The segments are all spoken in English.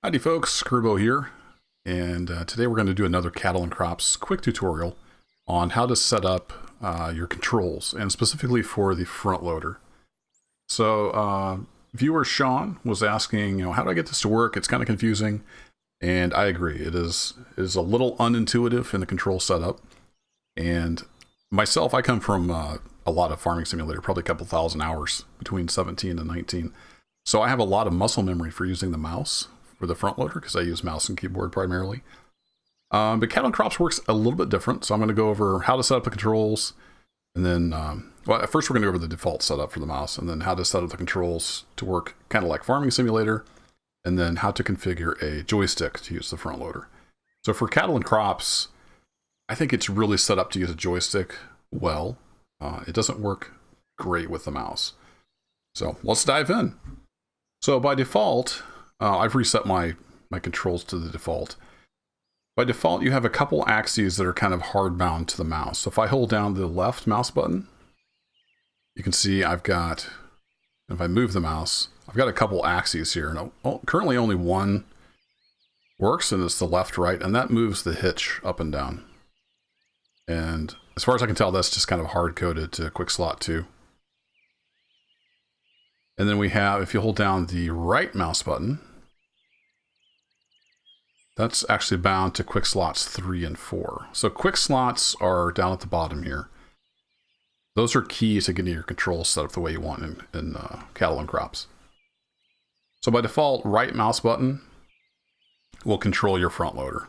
Howdy folks, Kerbo here, and today we're going to do another cattle and crops quick tutorial on how to set up your controls, and specifically for the front loader. So viewer Sean was asking, how do I get this to work? It's kind of confusing, and I agree. It is a little unintuitive in the control setup, and myself, I come from a lot of farming simulator, probably a couple thousand hours between 17 and 19. So I have a lot of muscle memory for using the mouse for the front loader because I use mouse and keyboard primarily. But cattle and crops works a little bit different. So I'm going to go over how to set up the controls, and then, well, first we're going to go over the default setup for the mouse, and then how to set up the controls to work kind of like farming simulator, and then how to configure a joystick to use the front loader. So for cattle and crops, I think it's really set up to use a joystick well. It doesn't work great with the mouse. So let's dive in. So by default, I've reset my controls to the default. By default, you have a couple axes that are kind of hard bound to the mouse. So if I hold down the left mouse button, you can see I've got, if I move the mouse, I've got a couple axes here. And currently only one works, and it's the left, right, and that moves the hitch up and down. And as far as I can tell, that's just kind of hard-coded to quick slot 2. And then we have, if you hold down the right mouse button, that's actually bound to quick slots 3 and 4. So quick slots are down at the bottom here. Those are key to getting your controls set up the way you want in cattle and crops. So by default, right mouse button will control your front loader.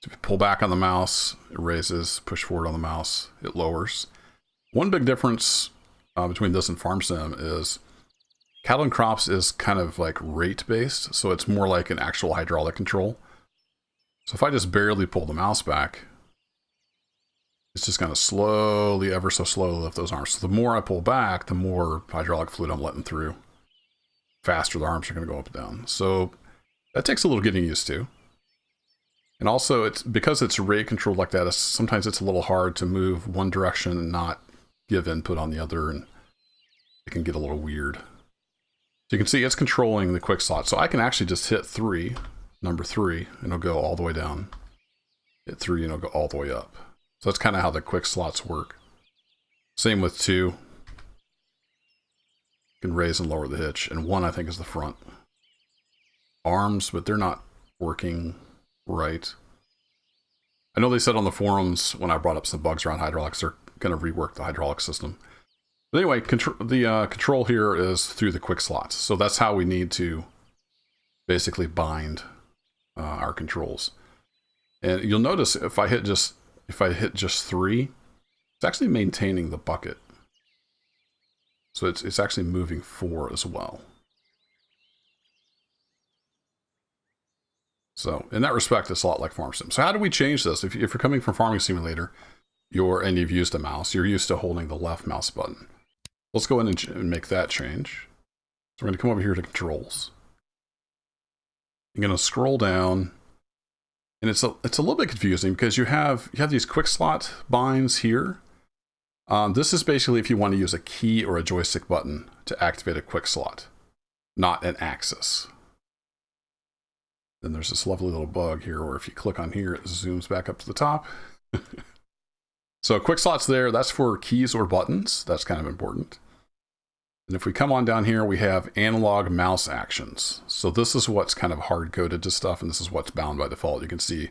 So if you pull back on the mouse, it raises, push forward on the mouse, it lowers. One big difference between this and Farm Sim is cattle and crops is kind of like rate based, so it's more like an actual hydraulic control. So if I just barely pull the mouse back, it's just going to slowly, ever so slowly lift those arms. So the more I pull back, the more hydraulic fluid I'm letting through. Faster the arms are going to go up and down. So that takes a little getting used to. And also, it's because it's rate controlled like that, sometimes it's a little hard to move one direction and not give input on the other, and it can get a little weird. So you can see it's controlling the quick slot. So I can actually just hit 3, number 3, and it'll go all the way down. Hit 3 and it'll go all the way up. So that's kind of how the quick slots work. Same with 2. You can raise and lower the hitch. And 1, I think, is the front. Arms, but they're not working right. I know they said on the forums when I brought up some bugs around hydraulics, they're going to rework the hydraulic system. But anyway, the control here is through the quick slots. So that's how we need to basically bind our controls. And you'll notice if I hit just 3, it's actually maintaining the bucket. So it's actually moving 4 as well. So in that respect, it's a lot like Farm Sim. So how do we change this? If you're coming from Farming Simulator, and you've used a mouse, you're used to holding the left mouse button. Let's go in and make that change. So we're going to come over here to controls. You're going to scroll down, and it's a little bit confusing because you have these quick slot binds here. This is basically if you want to use a key or a joystick button to activate a quick slot, not an axis. Then there's this lovely little bug here where if you click on here, it zooms back up to the top. So quick slots there, that's for keys or buttons. That's kind of important. And if we come on down here, we have analog mouse actions. So this is what's kind of hard-coded to stuff, and this is what's bound by default. You can see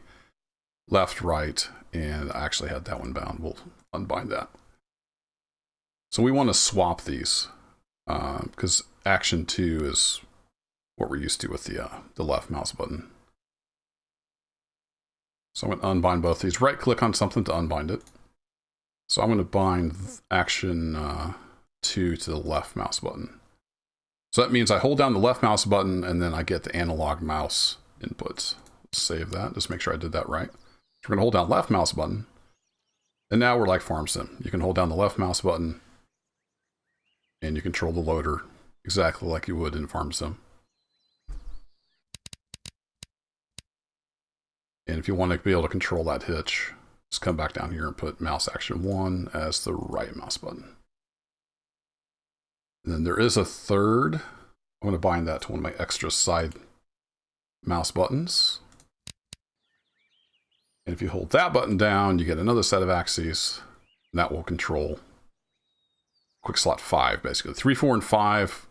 left, right, and I actually had that one bound. We'll unbind that. So we want to swap these because action 2 is what we're used to with the left mouse button. So I'm going to unbind both these. Right-click on something to unbind it. So I'm going to bind action 2 to the left mouse button. So that means I hold down the left mouse button and then I get the analog mouse inputs. Let's save that. Just make sure I did that right. So we're going to hold down left mouse button. And now we're like Farm Sim. You can hold down the left mouse button and you control the loader exactly like you would in Farm Sim. And if you want to be able to control that hitch, just come back down here and put mouse action 1 as the right mouse button. And then there is a third. I'm going to bind that to one of my extra side mouse buttons. And if you hold that button down, you get another set of axes, and that will control quick slot 5, basically. 3, 4, and 5,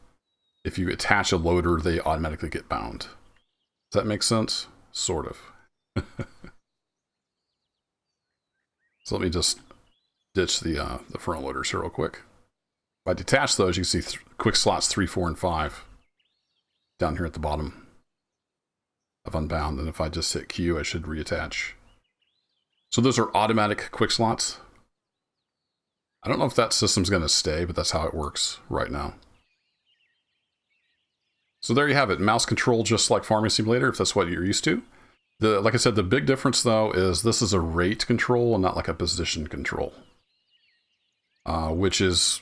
if you attach a loader, they automatically get bound. Does that make sense? Sort of. So let me just ditch the front loaders here real quick. If I detach those, you can see quick slots 3, 4, and 5 down here at the bottom of Unbound. And if I just hit Q, I should reattach. So those are automatic quick slots. I don't know if that system's going to stay, but that's how it works right now. So there you have it. Mouse control, just like Farming Simulator, if that's what you're used to. Like I said, the big difference, though, is this is a rate control and not like a position control. Which is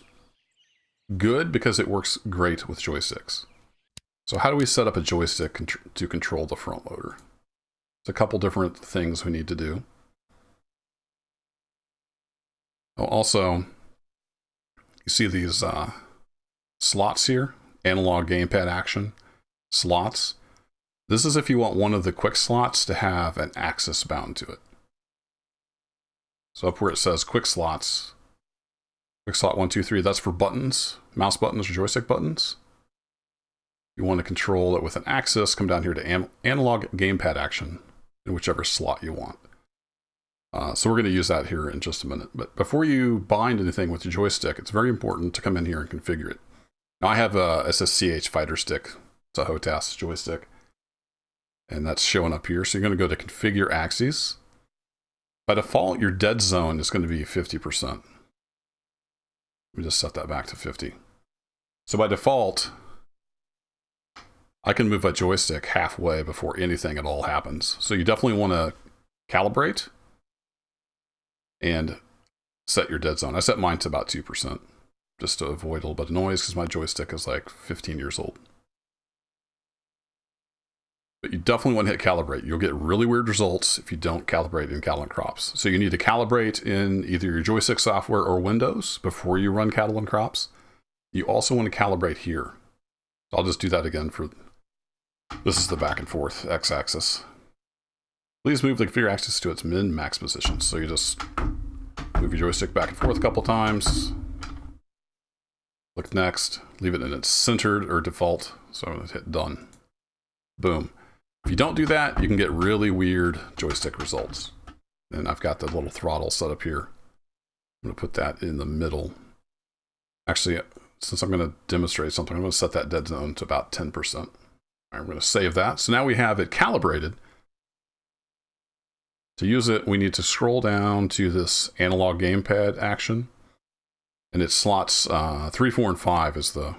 good because it works great with joysticks. So how do we set up a joystick to control the front loader? There's a couple different things we need to do. Oh, also, you see these slots here, analog gamepad action slots. This is if you want one of the quick slots to have an axis bound to it. So up where it says quick slots, quick slot 1, 2, 3, that's for buttons, mouse buttons or joystick buttons. You want to control it with an axis, come down here to analog gamepad action in whichever slot you want. So we're going to use that here in just a minute. But before you bind anything with your joystick, it's very important to come in here and configure it. Now I have a SSCH fighter stick. It's a HOTAS joystick. And that's showing up here. So you're going to go to configure axes. By default, your dead zone is going to be 50%. Let me just set that back to 50. So by default, I can move my joystick halfway before anything at all happens. So you definitely want to calibrate and set your dead zone. I set mine to about 2% just to avoid a little bit of noise because my joystick is like 15 years old. But you definitely want to hit calibrate. You'll get really weird results if you don't calibrate in Cattle and Crops. So you need to calibrate in either your joystick software or Windows before you run Cattle and Crops. You also want to calibrate here. So I'll just do that again for, this is the back and forth x-axis. Please move the configure axis to its min-max position. So you just move your joystick back and forth a couple times. Click next, leave it in its centered or default. So I'm going to hit done. Boom. If you don't do that, you can get really weird joystick results. And I've got the little throttle set up here. I'm going to put that in the middle. Actually, since I'm going to demonstrate something, I'm going to set that dead zone to about 10%. All right, I'm going to save that. So now we have it calibrated. To use it, we need to scroll down to this analog gamepad action. And it slots 3, 4, and 5 is the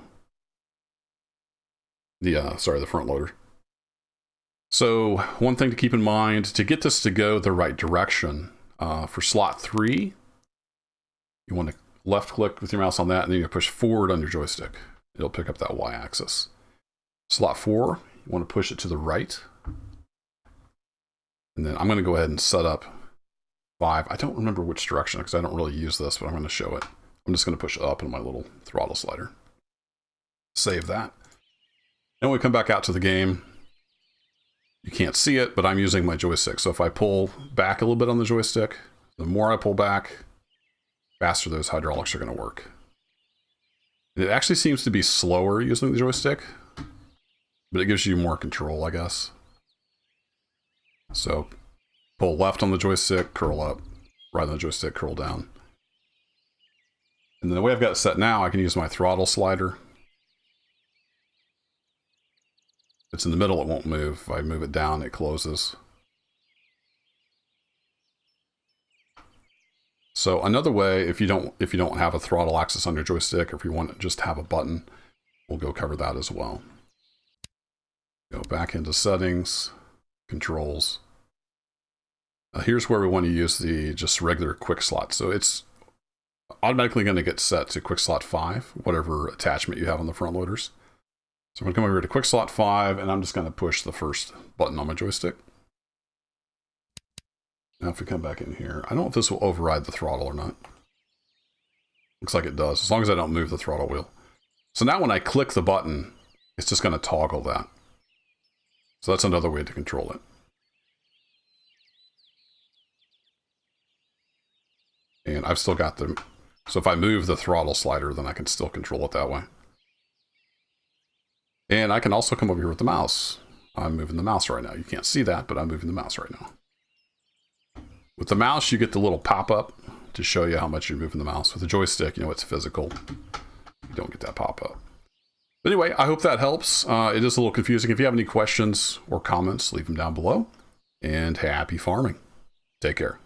front loader. So one thing to keep in mind, to get this to go the right direction, for slot 3, you want to left click with your mouse on that and then you push forward on your joystick. It'll pick up that y-axis. Slot 4, you want to push it to the right. And then I'm going to go ahead and set up 5. I don't remember which direction because I don't really use this, but I'm going to show it. I'm just going to push up in my little throttle slider. Save that. And when we come back out to the game, you can't see it, but I'm using my joystick. So if I pull back a little bit on the joystick, the more I pull back, faster those hydraulics are going to work. And it actually seems to be slower using the joystick, but it gives you more control, I guess. So pull left on the joystick, curl up. Right on the joystick, curl down. And then the way I've got it set now, I can use my throttle slider. If it's in the middle, it won't move. If I move it down, it closes. So another way, if you don't have a throttle axis on your joystick, or if you want to just have a button, we'll go cover that as well. Go back into settings, controls. Here's where we want to use the just regular quick slot. So it's automatically going to get set to quick slot 5, whatever attachment you have on the front loaders. So I'm going to come over to quick slot 5, and I'm just going to push the first button on my joystick. Now if we come back in here, I don't know if this will override the throttle or not. Looks like it does, as long as I don't move the throttle wheel. So now when I click the button, it's just going to toggle that. So that's another way to control it. And I've still got the... So if I move the throttle slider, then I can still control it that way. And I can also come over here with the mouse. I'm moving the mouse right now. You can't see that, but I'm moving the mouse right now. With the mouse, you get the little pop-up to show you how much you're moving the mouse. With the joystick, you know, it's physical. You don't get that pop-up. Anyway, I hope that helps. It is a little confusing. If you have any questions or comments, leave them down below. And happy farming. Take care.